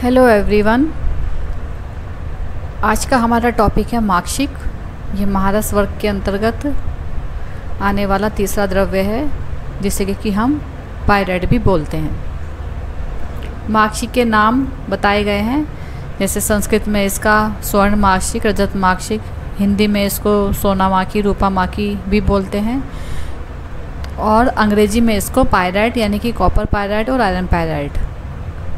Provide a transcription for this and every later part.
Hello everyone. आज का हमारा टॉपिक है मार्कशीट। ये महारस वर्ग के अंतर्गत आने वाला तीसरा द्रव्य है जिसे कि हम पायराइट भी बोलते हैं। मार्कशीट के नाम बताए गए हैं, जैसे संस्कृत में इसका स्वर्ण मार्कशीट, रजत मार्कशीट, हिंदी में इसको सोना मार्की, रूपा मार्की भी बोलते हैं, और अंग्रेजी में इसको पायराइट यानी कि कॉपर पायराइट और आयरन पायराइट।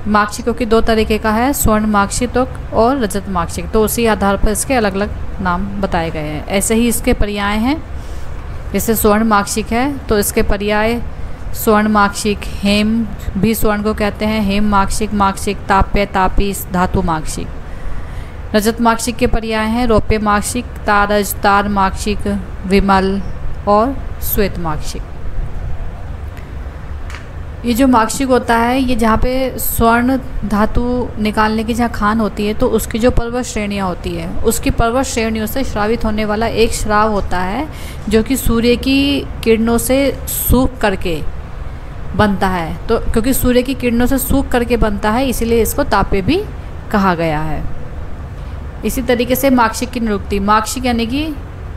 मार्कशीटों की दो तरीके का है, स्वर्ण मार्कशीट और रजत मार्कशीट, तो उसी आधार पर इसके अलग अलग नाम बताए गए हैं। ऐसे ही इसके पर्याय हैं, जैसे स्वर्ण मार्कशीट है तो इसके पर्याय स्वर्ण मार्कशीट, हेम भी स्वर्ण को कहते हैं, हेम मार्कशीट, मार्कशीट ताप्य, तापी, धातु मार्कशीट। रजत मार्कशीट के पर्याय हैं रौप्य मार्कशीट, तारज, तार मार्कशीट, विमल और श्वेत मार्कशीट। ये जो मार्कशीट होता है, ये जहाँ पे स्वर्ण धातु निकालने की जहाँ खान होती है तो उसकी जो पर्वत श्रेणियाँ होती है, उसकी पर्वत श्रेणियों से श्रावित होने वाला एक श्राव होता है जो कि सूर्य की किरणों से सूख करके बनता है। तो क्योंकि सूर्य की किरणों से सूख करके बनता है, इसीलिए इसको ताप्य भी कहा गया है। इसी तरीके से मार्कशीट की निरुक्ति, मार्कशीट यानी कि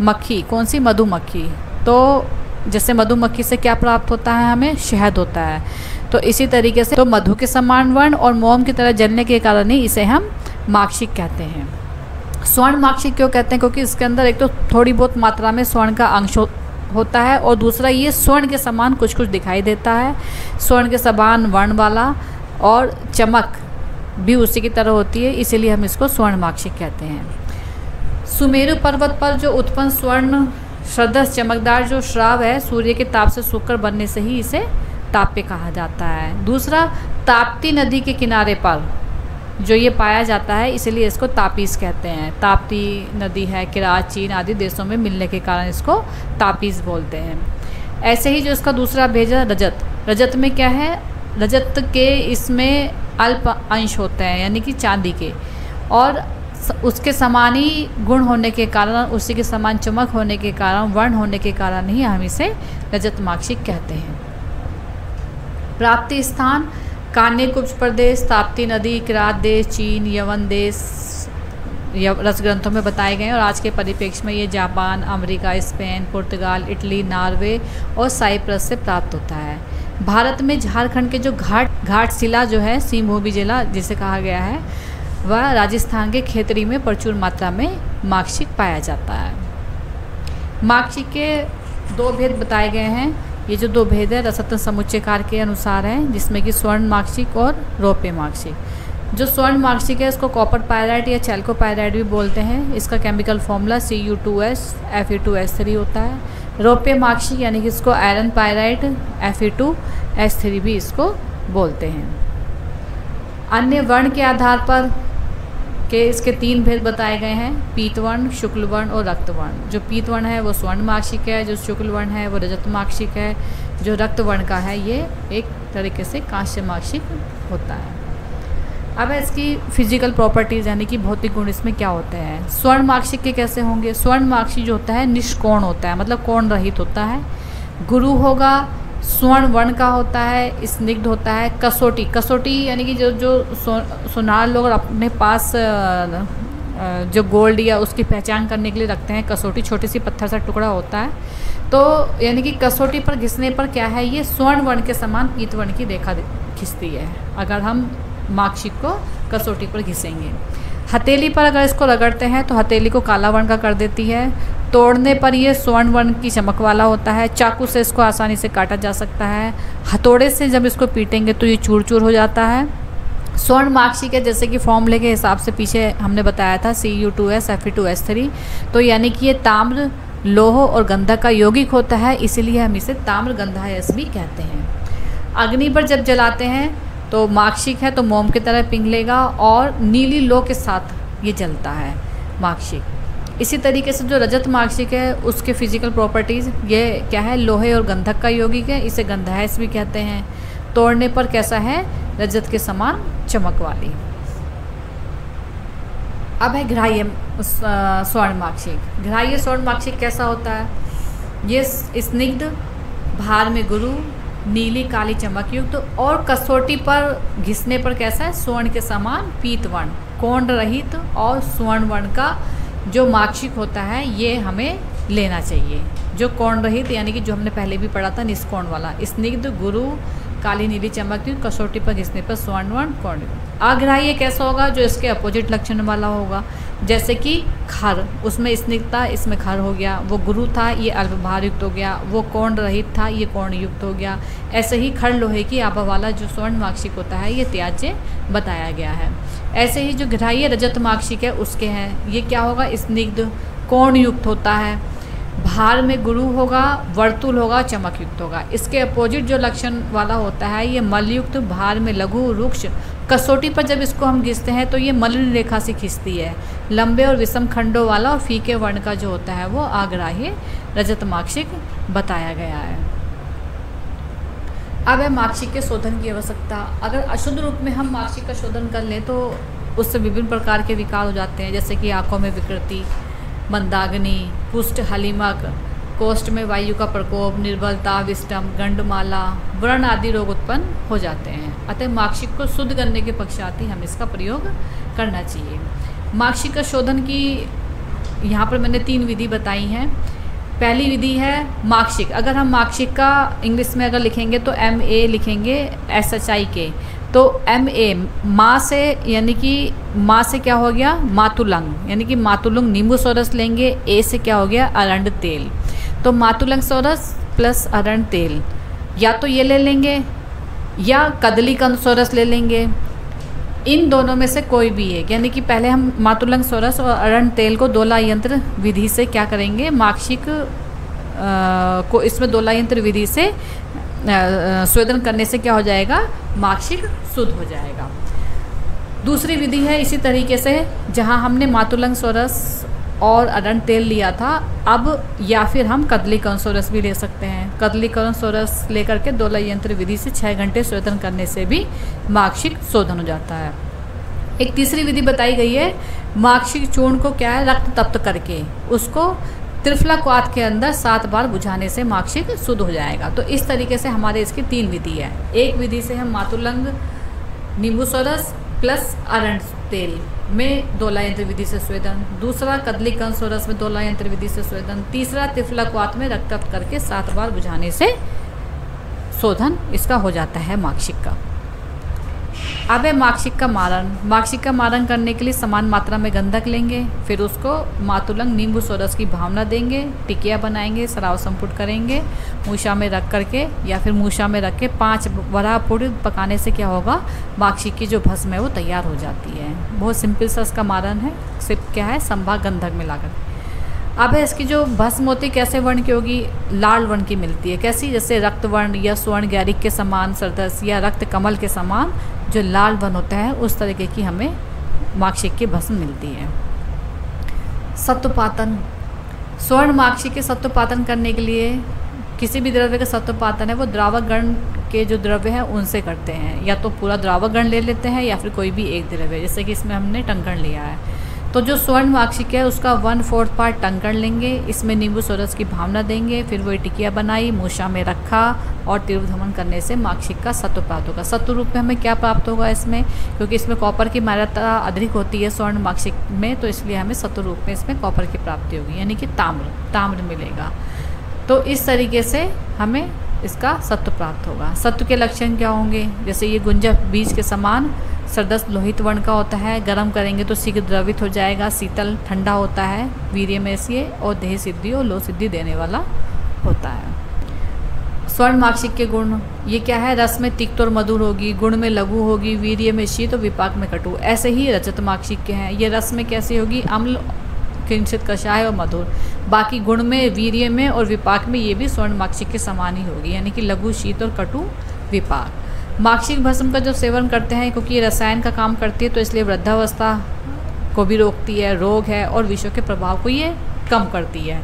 मक्खी, कौन सी? मधुमक्खी। तो जैसे मधुमक्खी से क्या प्राप्त होता है, हमें शहद होता है। तो इसी तरीके से तो मधु के समान वर्ण और मोम की तरह जलने के कारण ही इसे हम मार्कशीट कहते हैं। स्वर्ण मार्कशीट क्यों कहते हैं? क्योंकि इसके अंदर एक तो थोड़ी बहुत मात्रा में स्वर्ण का अंश होता है, और दूसरा ये स्वर्ण के समान कुछ कुछ दिखाई देता है, स्वर्ण के समान वर्ण वाला, और चमक भी उसी की तरह होती है, इसीलिए हम इसको स्वर्ण मार्कशीट कहते हैं। सुमेरु पर्वत पर जो उत्पन्न स्वर्ण सदृश चमकदार जो श्राव है, सूर्य के ताप से सूखकर बनने से ही इसे ताप्य कहा जाता है। दूसरा, ताप्ती नदी के किनारे पर जो ये पाया जाता है, इसलिए इसको तापीस कहते हैं। ताप्ती नदी है, किरात, चीन आदि देशों में मिलने के कारण इसको तापीस बोलते हैं। ऐसे ही जो इसका दूसरा भेद है रजत। रजत में क्या है? रजत के इसमें अल्प अंश होते हैं, यानी कि चांदी के, और उसके समान ही गुण होने के कारण, उसी के समान चमक होने के कारण, वर्ण होने के कारण ही हम इसे रजत मार्कशीट कहते हैं। प्राप्ति स्थान कान्य कुब्ज प्रदेश, ताप्ती नदी, किरात देश, चीन, यवन देश रस ग्रंथों में बताए गए हैं, और आज के परिप्रेक्ष्य में ये जापान, अमेरिका, स्पेन, पुर्तगाल, इटली, नॉर्वे और साइप्रस से प्राप्त होता है। भारत में झारखंड के जो घाटशिला जो है, सीमभूमि जिला जिसे कहा गया है, वह राजस्थान के खेतरी में प्रचुर मात्रा में मार्कशीट पाया जाता है। मार्कशीट के दो भेद बताए गए हैं। ये जो दो भेद है रसरत्न समुच्चयकार के अनुसार है, जिसमें कि स्वर्ण मार्कशीट और रौप्य मार्कशीट। जो स्वर्ण मार्कशीट है इसको कॉपर पायराइट या चैल्को पायराइट भी बोलते हैं। इसका केमिकल फॉर्मूला Cu2S Fe2S3 होता है। रौप्य मार्कशीट यानी कि इसको आयरन पायराइट Fe2S3 भी इसको बोलते हैं। अन्य वर्ण के आधार पर के इसके तीन भेद बताए गए हैं, पीतवर्ण, शुक्लवर्ण और रक्तवर्ण। जो पीतवर्ण है वो स्वर्ण मार्कशीट है, जो शुक्लवर्ण है वो रजत मार्कशीट है, जो रक्तवर्ण का है ये एक तरीके से कांस्य मार्कशीट होता है। अब इसकी फिजिकल प्रॉपर्टीज़ यानी कि भौतिक गुण इसमें क्या होते हैं। स्वर्ण मार्कशीट के कैसे होंगे? स्वर्ण मार्कशीट जो होता है निष्कोण होता है, मतलब कोण रहित होता है। गुरु होगा, स्वर्ण वर्ण का होता है, स्निग्ध होता है। कसोटी, कसोटी यानी कि जो सुनार लोग अपने पास जो गोल्ड या उसकी पहचान करने के लिए रखते हैं, कसोटी छोटी सी पत्थर सा टुकड़ा होता है। तो यानी कि कसोटी पर घिसने पर क्या है, ये स्वर्ण वर्ण के समान पीतवर्ण की रेखा खिंचती है अगर हम मार्कशीट को कसोटी पर घिसेंगे। हथेली पर अगर इसको रगड़ते हैं तो हथेली को काला वर्ण का कर देती है। तोड़ने पर ये स्वर्ण वर्ण की चमक वाला होता है। चाकू से इसको आसानी से काटा जा सकता है। हथौड़े से जब इसको पीटेंगे तो ये चूर चूर हो जाता है। स्वर्ण मार्कशीट है जैसे कि फॉर्मूले के हिसाब से पीछे हमने बताया था Cu2S Fe2S3, तो यानी कि ये ताम्र, लोह और गंधक का यौगिक होता है, इसीलिए हम इसे ताम्र गंधायस भी कहते हैं। अग्नि पर जब जलाते हैं तो मार्कशीट है तो मोम की तरह पिघलेगा और नीली लौ के साथ ये जलता है मार्कशीट। इसी तरीके से जो रजत मार्कशीट है उसके फिजिकल प्रॉपर्टीज़ ये क्या है, लोहे और गंधक का यौगिक है, इसे गंधायस भी कहते हैं। तोड़ने पर कैसा है, रजत के समान चमक वाली। अब है ग्राह्य स्वर्ण मार्कशीट। ग्राह्य स्वर्ण मार्कशीट कैसा होता है? ये स्निग्ध, भार में गुरु, नीली काली चमक युक्त और कसौटी पर घिसने पर कैसा है, स्वर्ण के समान पीत वर्ण, कोण रहित और स्वर्ण वर्ण का जो माक्षिक होता है ये हमें लेना चाहिए। जो कोण रहित यानी कि जो हमने पहले भी पढ़ा था निष्कोण वाला, स्निग्ध गुरु काली नीली चमक युक्त कसौटी पर घिसने पर स्वर्ण वर्ण कोण। आग्राही ये कैसा होगा, जो इसके अपोजिट लक्षण वाला होगा, जैसे कि खर, उसमें स्निग्धता, इसमें खर हो गया। वो गुरु था, ये अल्पभार युक्त हो गया। वो कोण रहित था, ये कोण युक्त हो गया। ऐसे ही खर लोहे की आभा वाला जो स्वर्ण माक्षिक होता है ये त्याज्य बताया गया है। ऐसे ही जो ग्राह्य रजत माक्षिक है उसके हैं, ये क्या होगा, स्निग्ध कोण युक्त होता है, भार में गुरु होगा, वर्तुल होगा, चमक युक्त होगा। इसके अपोजिट जो लक्षण वाला होता है ये मलयुक्त, भार में लघु, रुक्ष, कसौटी पर जब इसको हम घिसते हैं तो ये मलिन रेखा से खिंचती है। लंबे और विषम खंडों वाला और फीके वर्ण का जो होता है वो आग्राह्य रजत माक्षिक बताया गया है। अब है माक्षिक के शोधन की आवश्यकता। अगर अशुद्ध रूप में हम माक्षिक का शोधन कर लें तो उससे विभिन्न प्रकार के विकार हो जाते हैं, जैसे कि आंखों में विकृति, मंदाग्नि, कुष्ठ, हलीमक, कोष्ठ में वायु का प्रकोप, निर्बलता, विष्टम, गंडमाला, व्रण आदि रोग उत्पन्न हो जाते हैं। अतः माक्षिक को शुद्ध करने के पश्चात ही हम इसका प्रयोग करना चाहिए। माक्षिक का शोधन की यहाँ पर मैंने 3 विधि बताई हैं। पहली विधि है माक्षिक। अगर हम माक्षिक का इंग्लिश में अगर लिखेंगे तो MA लिखेंगे, SHIK। तो MA माँ से, यानी कि माँ से क्या हो गया, मातुलंग, यानी कि मातुलंग नींबू सोरस लेंगे। A से क्या हो गया, अरंड तेल। तो मातुलंग सोरस प्लस अरंड तेल, या तो ये ले लेंगे या कदली कंद सोरस ले लेंगे। इन दोनों में से कोई भी एक, यानी कि पहले हम मातुलंग सोरस और अरंड तेल को दोला यंत्र विधि से क्या करेंगे, माक्षिक को इसमें दोला यंत्र विधि से स्वेदन करने से क्या हो जाएगा, माक्षिक शुद्ध हो जाएगा। दूसरी विधि है इसी तरीके से, जहां हमने मातुलंग सोरस और अरंड तेल लिया था, अब या फिर हम कदलीकरण सोरस भी ले सकते हैं। कदलीकरण सोरस लेकर के दोला यंत्र विधि से 6 घंटे शोधन करने से भी माक्षिक शोधन हो जाता है। एक तीसरी विधि बताई गई है, माक्षिक चूर्ण को क्या है, रक्त तप्त करके उसको त्रिफला क्वाथ के अंदर 7 बार बुझाने से माक्षिक शुद्ध हो जाएगा। तो इस तरीके से हमारे इसकी 3 विधि है। एक विधि से हम मातुलंग नींबू सोरस प्लस अरंड तेल में दोला यंत्र विधि से स्वेदन, दूसरा कदलीकरण सोरस में दोला यंत्र विधि से स्वेदन, तीसरा त्रिफला क्वाथ में रक्त तप्त करके 7 बार बुझाने से शोधन इसका हो जाता है माक्षिक का। अब है माक्षिक का मारण। माक्षिक का मारण करने के लिए समान मात्रा में गंधक लेंगे, फिर उसको मातुलंग नींबू सोरस की भावना देंगे, टिकिया बनाएंगे, सराव संपुट करेंगे, मूषा में रख करके या फिर मूषा में रख के 5 वराह पूर्व पकाने से क्या होगा, माक्षिक की जो भस्म है वो तैयार हो जाती है। बहुत सिंपल सा इसका मारण है, सिर्फ क्या है, संभाग गंधक मिलाकर। अब है इसकी जो भस्म होती कैसे वर्ण की होगी, लाल वर्ण की मिलती है। कैसी, जैसे रक्त वर्ण या स्वर्ण गैरिक के समान सरदस या रक्त कमल के समान जो लाल वर्ण होता है उस तरीके की हमें माक्षिक की भस्म मिलती है। सत्वपातन, स्वर्ण माक्षिक के सत्वपातन करने के लिए किसी भी द्रव्य का सत्वपातन है वो द्रावक गण के जो द्रव्य हैं उनसे करते हैं, या तो पूरा द्रावक गण ले लेते हैं या फिर कोई भी एक द्रव्य, जैसे कि इसमें हमने टंकण लिया है। तो जो स्वर्ण माक्षिक है उसका 1/4 पार्ट टंकण लेंगे, इसमें नींबू सोरस की भावना देंगे, फिर वही टिकिया बनाई, मूषा में रखा और तीव्र धमन करने से माक्षिक का सत्व प्राप्त होगा। सत्व रूप में हमें क्या प्राप्त होगा इसमें, क्योंकि इसमें कॉपर की मात्रा अधिक होती है स्वर्ण माक्षिक में, तो इसलिए हमें सत्व रूप में इसमें कॉपर की प्राप्ति होगी, यानी कि ताम्र मिलेगा। तो इस तरीके से हमें इसका सत्व प्राप्त होगा। सत्व के लक्षण क्या होंगे, जैसे ये गुंजक बीज के समान सरदस लोहित वर्ण का होता है, गर्म करेंगे तो शीघ्र द्रवित हो जाएगा, शीतल ठंडा होता है, वीर्यमेशीय और देह सिद्धि और लो सिद्धि देने वाला होता है। स्वर्ण माक्षिक के गुण ये क्या है, रस में तिक्त और मधुर होगी, गुण में लघु होगी, वीर्य में शीत और विपाक में कटु। ऐसे ही रजत माक्षिक के हैं, ये रस में कैसी होगी, अम्ल, किंचित कषाय और मधुर। बाकी गुण में, वीर्य में और विपाक में ये भी स्वर्ण माक्षिक के समान ही होगी, यानी कि लघु, शीत और कटु विपाक। माक्षिक भस्म का जो सेवन करते हैं, क्योंकि ये रसायन का काम करती है तो इसलिए वृद्धावस्था को भी रोकती है, रोग है और विषों के प्रभाव को ये कम करती है।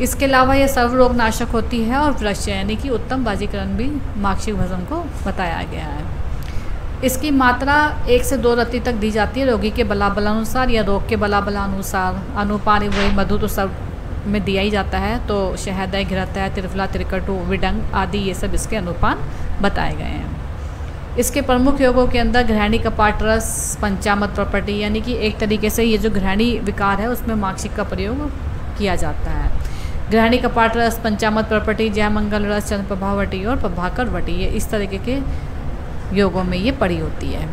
इसके अलावा ये सर्वरोग नाशक होती है और वृक्ष, यानी कि उत्तम बाजीकरण भी माक्षिक भस्म को बताया गया है। इसकी मात्रा 1 से 2 रत्ती तक दी जाती है रोगी के बलाबलानुसार या रोग के बलाबलानुसार। अनुपान वही मधु तो सब में दिया ही जाता है। तो शहदय, घिरतय, त्रिफला, त्रिकटु, विडंग आदि ये सब इसके अनुपान बताए गए हैं। इसके प्रमुख योगों के अंदर घृणी कपाट रस, पंचामत प्रॉपर्टी, यानी कि एक तरीके से ये जो घृणी विकार है उसमें माक्षिक का प्रयोग किया जाता है। घृणी कपाट रस, पंचामत प्रॉपर्टी, जयमंगल रस, चंद्र प्रभावटी और प्रभाकर वटी, ये इस तरीके के योगों में ये पड़ी होती है।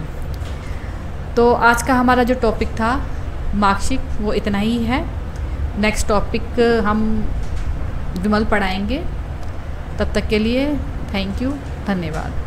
तो आज का हमारा जो टॉपिक था माक्षिक वो इतना ही है। नेक्स्ट टॉपिक हम विमल पढ़ाएंगे। तब तक के लिए थैंक यू, धन्यवाद।